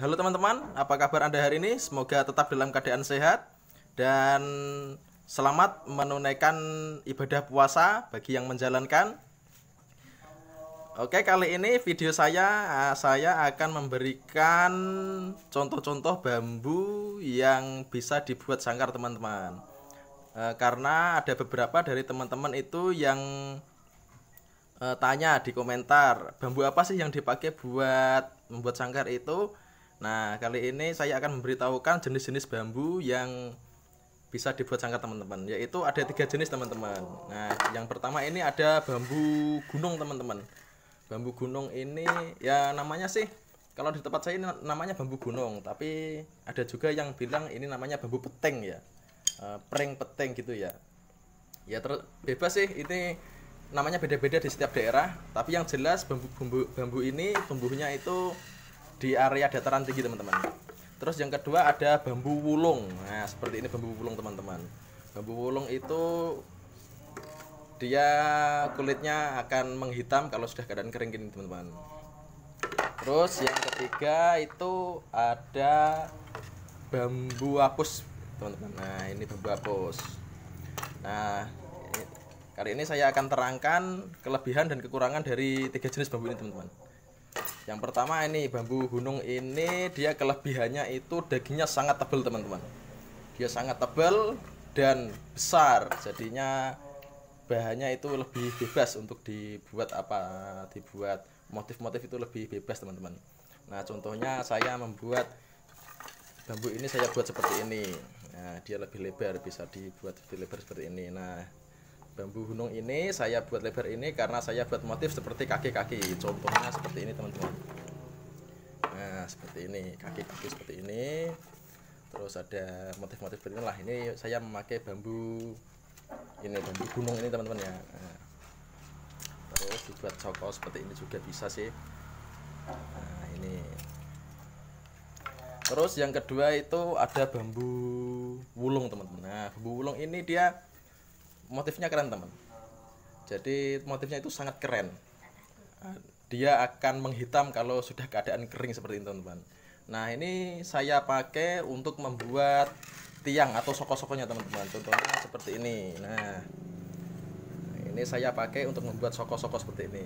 Halo teman-teman, apa kabar Anda hari ini? Semoga tetap dalam keadaan sehat dan selamat menunaikan ibadah puasa bagi yang menjalankan. Oke, kali ini video saya akan memberikan contoh-contoh bambu yang bisa dibuat sangkar teman-teman. Karena ada beberapa dari teman-teman itu yang tanya di komentar, bambu apa sih yang dipakai buat membuat sangkar itu. Nah, kali ini saya akan memberitahukan jenis-jenis bambu yang bisa dibuat sangkar teman-teman, yaitu ada 3 jenis teman-teman. Nah, yang pertama ini ada bambu gunung teman-teman. Bambu gunung ini ya namanya sih, kalau di tempat saya ini namanya bambu gunung, tapi ada juga yang bilang ini namanya bambu peteng ya, pring peteng gitu ya. Ya bebas sih, ini namanya beda-beda di setiap daerah, tapi yang jelas bambu ini tumbuhnya itu di area dataran tinggi teman-teman. Terus yang kedua ada bambu wulung. Nah, seperti ini bambu wulung teman-teman. Bambu wulung itu dia kulitnya akan menghitam kalau sudah keadaan kering gini teman-teman. Terus yang ketiga itu ada bambu apus teman-teman. Nah, ini bambu apus. Nah, kali ini saya akan terangkan kelebihan dan kekurangan dari 3 jenis bambu ini teman-teman. Yang pertama ini bambu gunung ini, dia kelebihannya itu dagingnya sangat tebal teman-teman. Dia sangat tebal dan besar, jadinya bahannya itu lebih bebas untuk dibuat dibuat motif-motif itu lebih bebas teman-teman. Nah, contohnya saya membuat bambu ini, saya buat seperti ini. Nah, dia lebih lebar, bisa dibuat lebih lebar seperti ini. Nah, bambu gunung ini saya buat lebar ini karena saya buat motif seperti kaki-kaki. Contohnya seperti ini teman-teman. Nah, seperti ini, kaki-kaki seperti ini. Terus ada motif-motif seperti inilah. Ini saya memakai bambu ini, bambu gunung ini teman-teman ya. Nah, terus dibuat cokol seperti ini juga bisa sih. Nah, ini. Terus yang kedua itu ada bambu wulung teman-teman. Nah, bambu wulung ini dia motifnya keren teman. Jadi motifnya itu sangat keren. Dia akan menghitam kalau sudah keadaan kering seperti ini teman-teman. Nah, ini saya pakai untuk membuat tiang atau soko-sokonya teman-teman. Contohnya seperti ini. Nah, ini saya pakai untuk membuat soko-soko seperti ini.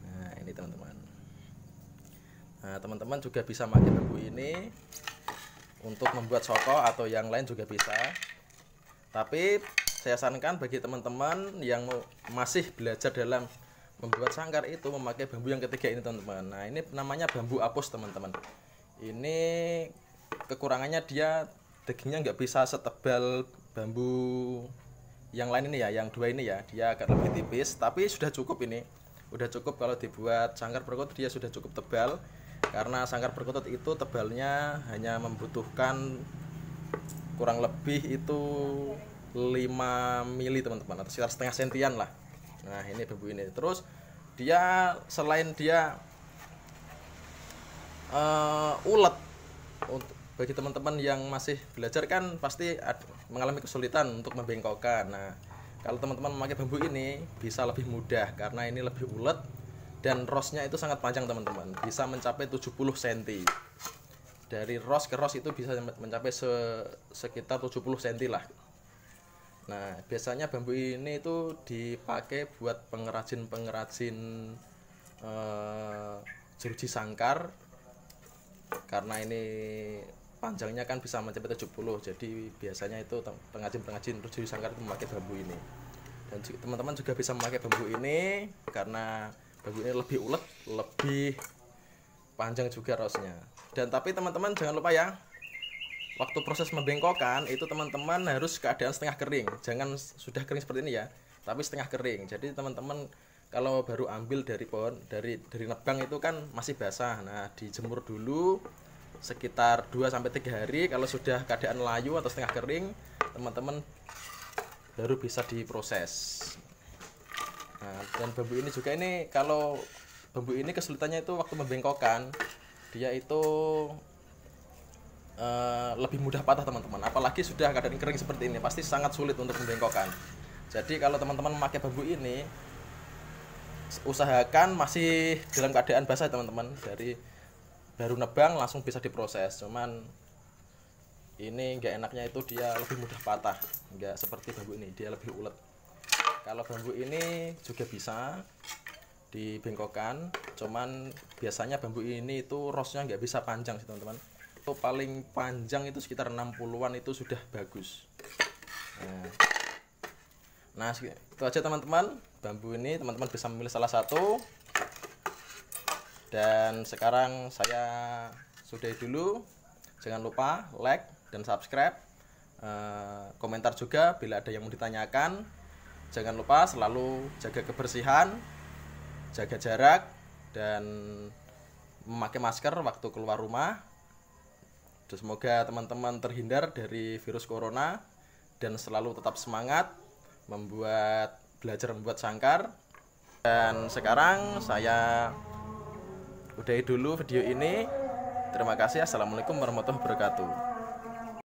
Nah, ini teman-teman. Nah, teman-teman juga bisa pakai bambu ini untuk membuat soko atau yang lain juga bisa. Tapi saya sarankan bagi teman-teman yang masih belajar dalam membuat sangkar itu memakai bambu yang ketiga ini teman-teman. Nah, ini namanya bambu apus teman-teman. Ini kekurangannya dia dagingnya nggak bisa setebal bambu yang lain ini ya, yang dua ini ya. Dia agak lebih tipis, tapi sudah cukup ini. Udah cukup kalau dibuat sangkar perkutut, dia sudah cukup tebal. Karena sangkar perkutut itu tebalnya hanya membutuhkan kurang lebih itu 5 mili teman-teman, atau sekitar setengah sentian lah. Nah, ini bambu ini. Terus dia selain dia ulet, untuk bagi teman-teman yang masih belajar kan pasti mengalami kesulitan untuk membengkokkan. Nah, kalau teman-teman memakai bambu ini bisa lebih mudah karena ini lebih ulet dan rosnya itu sangat panjang teman-teman, bisa mencapai 70 cm. Dari ros ke ros itu bisa mencapai sekitar 70 cm lah. Nah, biasanya bambu ini itu dipakai buat pengrajin jeruji sangkar, karena ini panjangnya kan bisa mencapai 70. Jadi biasanya itu pengrajin jeruji sangkar itu memakai bambu ini. Dan teman-teman juga bisa memakai bambu ini karena bambu ini lebih ulet, lebih panjang juga rosnya. Dan tapi teman-teman jangan lupa ya, waktu proses membengkokkan itu teman-teman harus keadaan setengah kering. Jangan sudah kering seperti ini ya, tapi setengah kering. Jadi teman-teman kalau baru ambil dari pohon, dari nebang itu kan masih basah. Nah, dijemur dulu sekitar 2-3 hari. Kalau sudah keadaan layu atau setengah kering, teman-teman baru bisa diproses. Nah, dan bambu ini juga ini, kalau bambu ini kesulitannya itu waktu membengkokkan, dia itu lebih mudah patah teman-teman. Apalagi sudah keadaan kering seperti ini, pasti sangat sulit untuk membengkokkan. Jadi kalau teman-teman memakai bambu ini, usahakan masih dalam keadaan basah teman-teman. Dari baru nebang langsung bisa diproses. Cuman ini nggak enaknya itu dia lebih mudah patah, nggak seperti bambu ini, dia lebih ulet. Kalau bambu ini juga bisa dibengkokkan, cuman biasanya bambu ini itu rosnya nggak bisa panjang sih teman-teman. Itu paling panjang itu sekitar 60-an itu sudah bagus. Nah itu aja teman-teman, bambu ini teman-teman bisa memilih salah satu. Dan sekarang saya sudahi dulu. Jangan lupa like dan subscribe, komentar juga bila ada yang mau ditanyakan. Jangan lupa selalu jaga kebersihan, jaga jarak, dan memakai masker waktu keluar rumah. Dan semoga teman-teman terhindar dari virus corona dan selalu tetap semangat belajar membuat sangkar. Dan sekarang saya udahi dulu video ini. Terima kasih. Assalamualaikum warahmatullahi wabarakatuh.